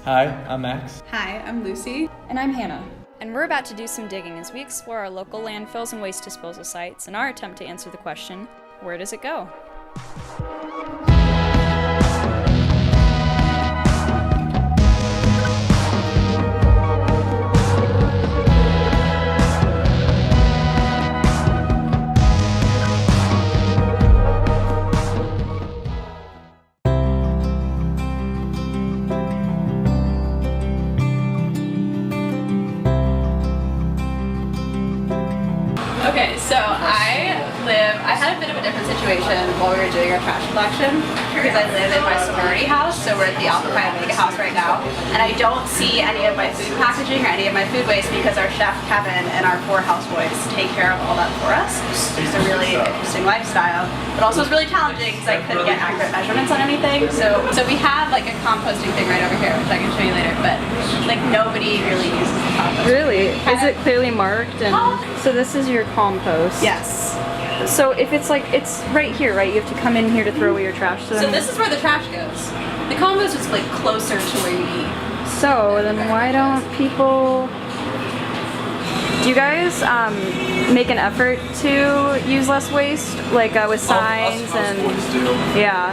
Hi, I'm Max. Hi, I'm Lucy. And I'm Hannah. And we're about to do some digging as we explore our local landfills and waste disposal sites in our attempt to answer the question, where does it go? Okay, so I had a bit of a different situation while we were doing our trash collection because I live in my sorority house, so we're at the Alpha Chi Omega house right now, and I don't see any of my food packaging or any of my food waste because our chef Kevin and our 4 houseboys take care of all that for us. It's a really interesting lifestyle, but also it's really challenging because I couldn't get accurate measurements on anything. So we have like a composting thing right over here, which I can show you later, but like nobody really uses the compost. Really? Is it clearly marked? And so this is your compost? Yes. So if it's like, it's right here, right? You have to come in here to throw away your trash. So this is where the trash goes. The compost is like closer to where you eat. So then why don't people, do you guys make an effort to use less waste? Like with signs us and... houseboys do. Yeah.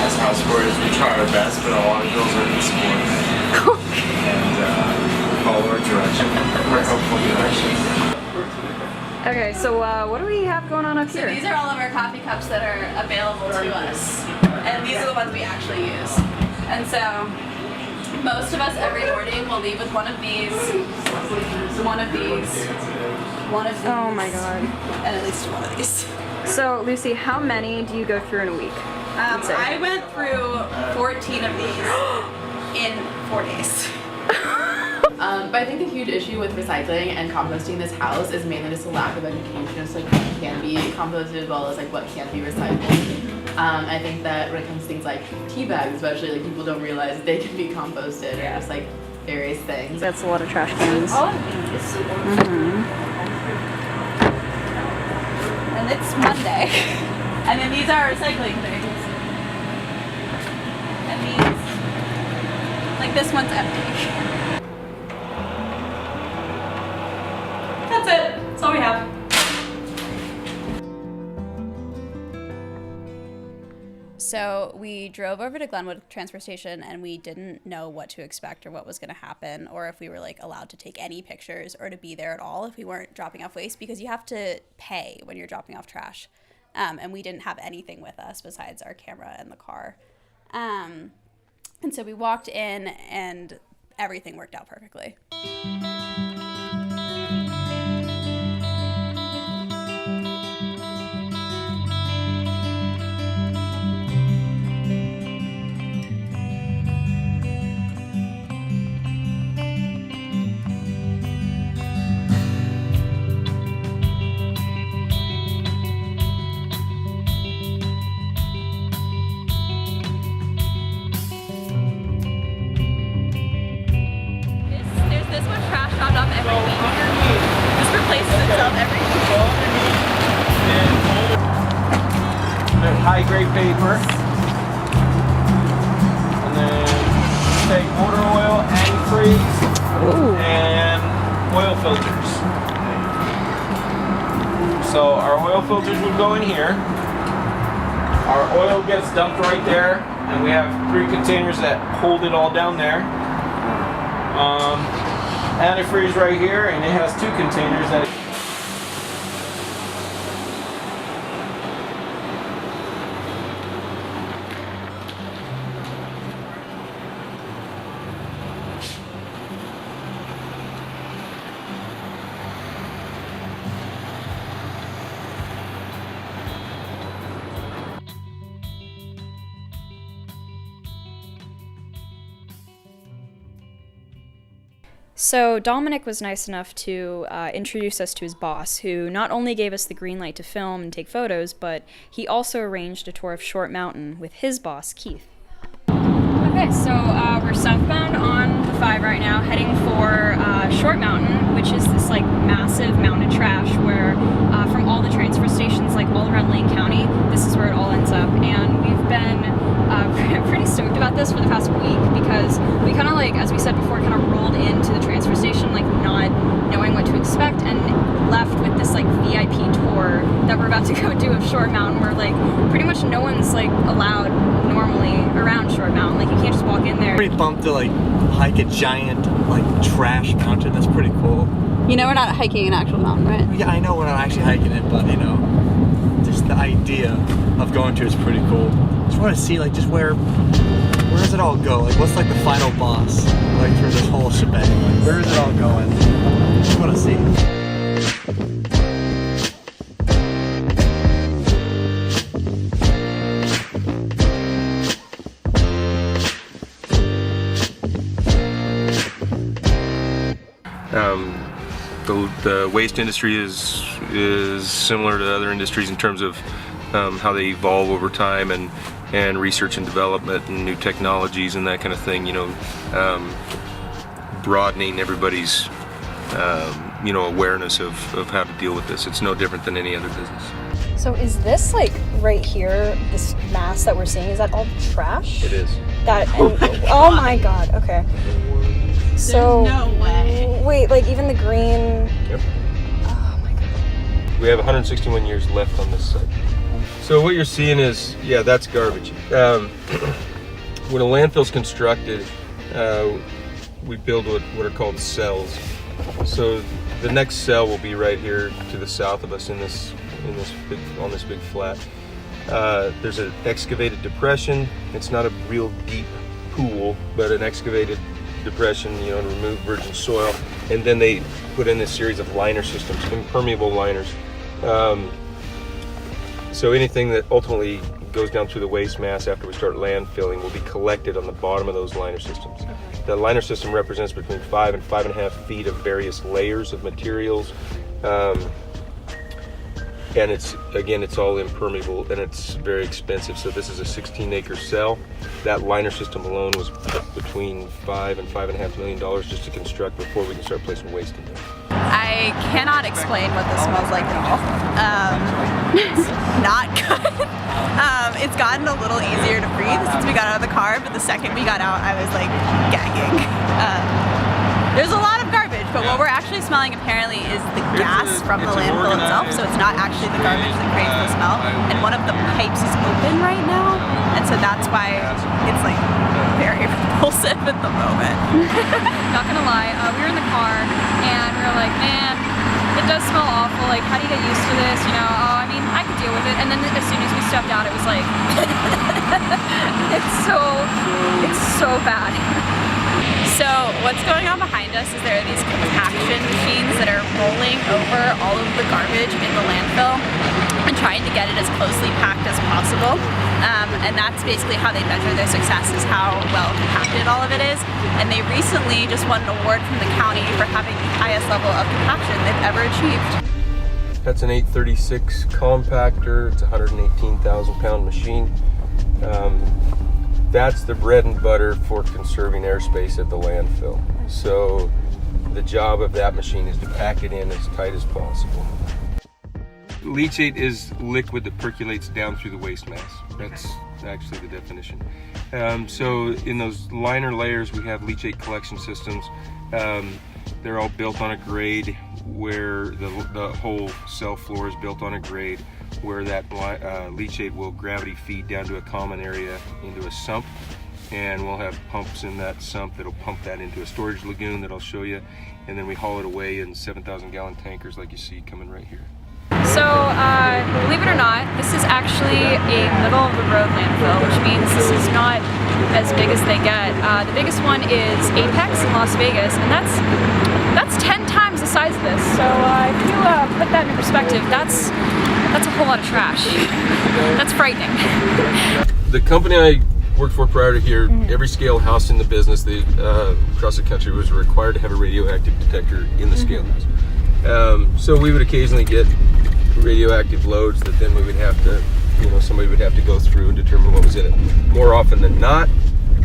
As houseboys, we try our best, but a lot of girls are insubordinate. And follow our direction, our helpful direction. Okay, so what do we have going on up So here? these are all of our coffee cups that are available to us. And these are the ones we actually use. And so most of us every morning will leave with one of these, one of these, one of these. Oh my god. And at least one of these. So Lucy, how many do you go through in a week? I went through 14 of these in 4 days. But I think the huge issue with recycling and composting this house is mainly just a lack of education as like what can be composted as well as like what can be recycled. I think that when it comes to things like tea bags especially, like people don't realize they can be composted or just like various things. That's a lot of trash cans. All of these. And it's Monday. And then these are recycling things. And these, like this one's empty. That's it. That's all we have. So we drove over to Glenwood transfer station and we didn't know what to expect or what was going to happen or if we were like allowed to take any pictures or to be there at all if we weren't dropping off waste because you have to pay when you're dropping off trash. And we didn't have anything with us besides our camera and the car. And so we walked in and everything worked out perfectly. There's this much trash dropped off every week. This replaces itself every week. There's high-grade paper. And then take motor oil, antifreeze, and oil filters. So our oil filters would go in here. Our oil gets dumped right there, and we have 3 containers that hold it all down there. Antifreeze right here, and it has 2 containers that So Dominic was nice enough to introduce us to his boss, who not only gave us the green light to film and take photos, but he also arranged a tour of Short Mountain with his boss, Keith. Okay, so we're southbound on the 5 right now, heading for Short Mountain, which is this like massive mountain of trash where from all the transfer stations like all around Lane County, this is where it all ends up. And we've been pretty stoked about at this for the past week because we kind of like, as we said before, kind of rolled into the transfer station like not knowing what to expect and left with this like VIP tour that we're about to go do of Short Mountain where like pretty much no one's like allowed normally around Short Mountain. Like you can't just walk in there. Pretty pumped to like hike a giant like trash mountain. That's pretty cool. You know we're not hiking an actual mountain, right? Yeah, I know we're not actually hiking it, but you know, just the idea of going to it is pretty cool. Just want to see like just where does it all go? Like what's like the final boss like through this whole shebang? Like where is it all going? Just want to see. The waste industry is similar to other industries in terms of how they evolve over time and research and development and new technologies and that kind of thing. You know, broadening everybody's you know, awareness of how to deal with this. It's no different than any other business. So is this like right here, this mass that we're seeing, is that all trash? It is. That, and, oh my god, okay. So, no way. Wait, like even the green. Yep. Oh my god. We have 161 years left on this site. So what you're seeing is, yeah, that's garbage. When a landfill's constructed, we build what are called cells. So the next cell will be right here to the south of us on this big flat. There's an excavated depression. It's not a real deep pool, but an excavated depression, you know, to remove virgin soil, and then they put in a series of liner systems, impermeable liners. So anything that ultimately goes down through the waste mass after we start landfilling will be collected on the bottom of those liner systems. The liner system represents between 5 and 5.5 feet of various layers of materials. And it's all impermeable and it's very expensive. So this is a 16-acre cell. That liner system alone was between $5 and $5.5 million just to construct before we can start placing waste in there. I cannot explain what this smells like at all. It's not good. It's gotten a little easier to breathe since we got out of the car, but the second we got out, I was like gagging. There's a lot of garbage, but what we're actually smelling apparently is the gas from the landfill itself, so it's not actually the garbage that creates the smell. And one of the pipes is open right now, and so that's why it's like very repulsive at the moment. Not gonna lie, we were in the car and we were like, man, it does smell awful. Like, how do you get used to this? You know, oh, I mean, I could deal with it. And then as soon as we stepped out, it was like, it's so bad. So what's going on behind us is there are these compaction machines that are rolling over all of the garbage in the landfill and trying to get it as closely packed as possible. And that's basically how they measure their success, is how well compacted all of it is. And they recently just won an award from the county for having the highest level of compaction they've ever achieved. That's an 836 compactor. It's a 118,000 pound machine. That's the bread and butter for conserving airspace at the landfill. So the job of that machine is to pack it in as tight as possible. Leachate is liquid that percolates down through the waste mass. That's actually the definition. So in those liner layers, we have leachate collection systems. They're all built on a grade where the whole cell floor is built on a grade where that leachate will gravity feed down to a common area into a sump, and we'll have pumps in that sump that'll pump that into a storage lagoon that I'll show you, and then we haul it away in 7,000 gallon tankers like you see coming right here. So, believe it or not, this is actually a middle-of-the-road landfill, which means this is not as big as they get. The biggest one is Apex in Las Vegas, and that's 10 times the size of this. So if you put that in perspective, that's a whole lot of trash. That's frightening. The company I worked for prior to here, every scale house in the business across the country was required to have a radioactive detector in the scale house. So we would occasionally get radioactive loads that then we would have to, somebody would have to go through and determine what was in it. More often than not,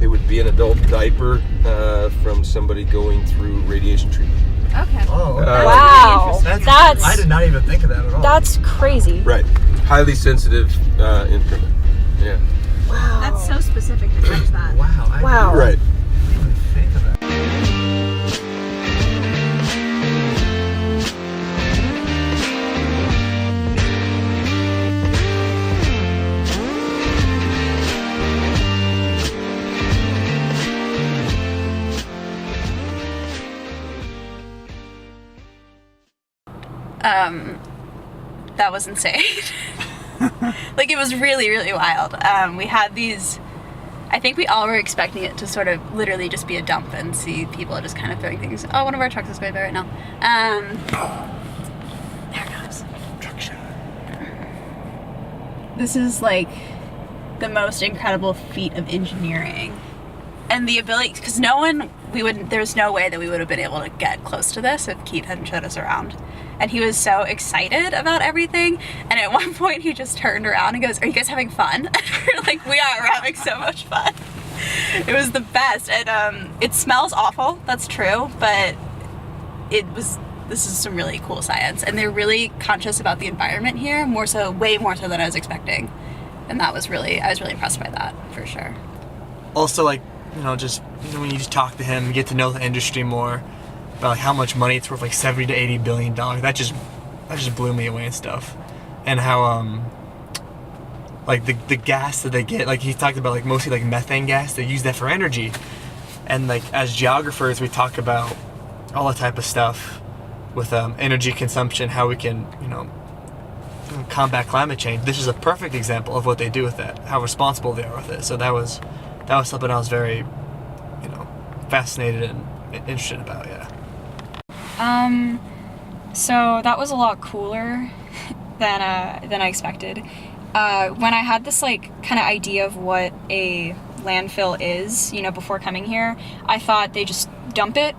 it would be an adult diaper from somebody going through radiation treatment. Okay. Oh, okay. Wow. That's I did not even think of that at all. That's crazy. Right. Highly sensitive instrument. Yeah. Wow. That's so specific to touch that. Wow. That was insane. Like, it was really, really wild. We had these, I think we all were expecting it to sort of literally just be a dump and see people just kind of throwing things. Oh, one of our trucks is going by right now. There it goes. Truck shot. This is like the most incredible feat of engineering. And the ability, because there's no way that we would have been able to get close to this if Keith hadn't showed us around. And he was so excited about everything. And at one point he just turned around and goes, "Are you guys having fun?" And we're like, "We are, we're having so much fun." It was the best. And it smells awful, that's true, but this is some really cool science. And they're really conscious about the environment here, way more so than I was expecting. And I was really impressed by that, for sure. Also, like, when you just talk to him, you get to know the industry more, about like how much money it's worth, like $70 to $80 billion. That just blew me away and stuff. And how like the gas that they get, like he talked about, like mostly like methane gas, they use that for energy. And like as geographers, we talk about all that type of stuff with energy consumption, how we can combat climate change. This is a perfect example of what they do with that, how responsible they are with it. So that was something I was very fascinated and interested about. Yeah. So that was a lot cooler than I expected. When I had this like kind of idea of what a landfill is, before coming here, I thought they just dump it,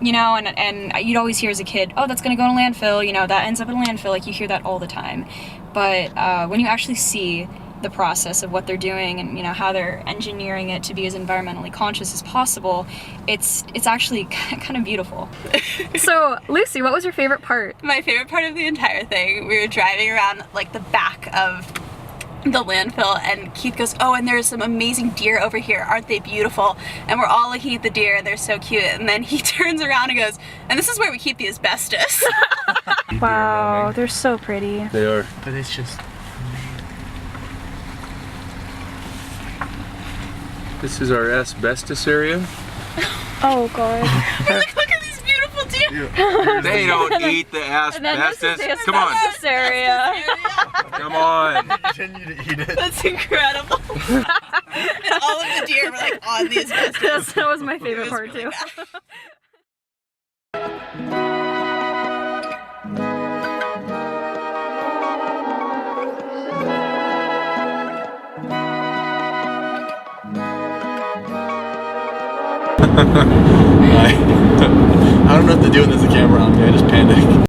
and you'd always hear as a kid, "Oh, that's gonna go in a landfill," that ends up in a landfill. Like, you hear that all the time. But when you actually see the process of what they're doing and how they're engineering it to be as environmentally conscious as possible, it's actually kind of beautiful. So Lucy, what was your favorite part? My favorite part of the entire thing, we were driving around like the back of the landfill, and Keith goes, "Oh, and there's some amazing deer over here, aren't they beautiful?" And we're all looking at the deer, and they're so cute. And then he turns around and goes, "And this is where we keep the asbestos." Wow, they're so pretty. They are. But it's just, This is our asbestos area. Oh god. Look at these beautiful deer. They don't eat the asbestos. Come on. area. Come on. continue to eat it. That's incredible. And all of the deer were like on the asbestos. That was my favorite part too. I don't know what to do when there's a camera on me. I just panic.